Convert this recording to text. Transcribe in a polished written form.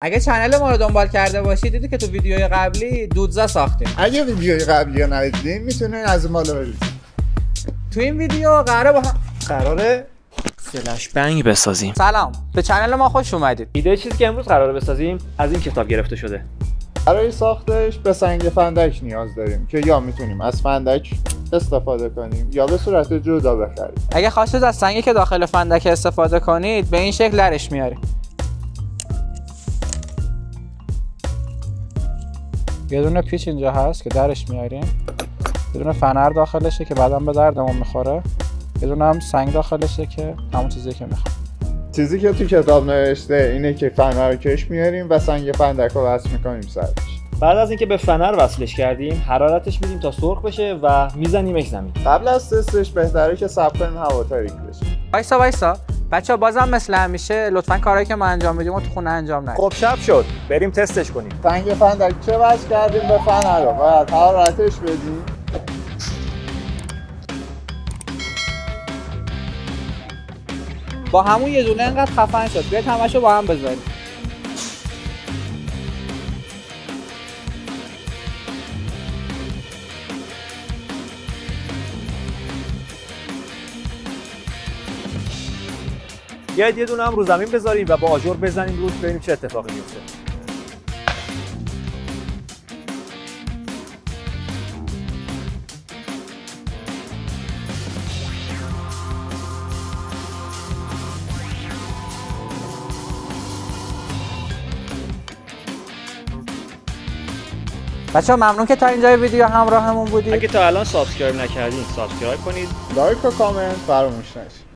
اگه چنل ما رو دنبال کرده باشید دیدی که تو ویدیوهای قبلی دودزا ساختیم. اگه ویدیوهای قبلی رو ندیدین میتونین از ما ببینید. تو این ویدیو قراره فلش بنگ بسازیم. سلام، به چنل ما خوش اومدید. ایده چیزی که امروز قراره بسازیم از این کتاب گرفته شده. برای ساختش به سنگ فندک نیاز داریم که یا میتونیم از فندک استفاده کنیم یا به صورت جدا بخریم. اگه خواستید از سنگی که داخل فندک استفاده کنید به این شکل درش میاریم. یه دونه پیچ اینجا هست که درش میاریم، یه دونه فنر داخلشه که بعداً به دردمون میخوره، یه دونه هم سنگ داخلشه که همون چیزی که میخوام. چیزی که تو کتاب نوشته اینه که فنر رو کش میاریم و سنگ فندک رو وصل میکنیم سرش. بعد از اینکه به فنر وصلش کردیم حرارتش میدیم تا سرخ بشه و میزنیمش زمین. قبل از تستش بهتره که صبر کنیم هوا تاریک بشه. وایسا بچه‌ها، بازم مثل همیشه لطفاً کارهایی که ما انجام میدیم رو تو خونه انجام ندید. خب شب شد، بریم تستش کنیم. سنگ فندک چه وصل کردیم به فنر رو باید حرارتش بدیم. با همون یه دونه انقدر خفن شد، بیاید همشو با هم بذاریم. یه دونه هم رو زمین بذاریم و با آجر بزنیم روش ببینیم چه اتفاقی میفته. بچه‌ها ممنون که تا اینجای ویدیو همراهمون بودید. اگه تا الان سابسکرایب نکردین سابسکرایب کنید. لایک و کامنت فراموش نشه.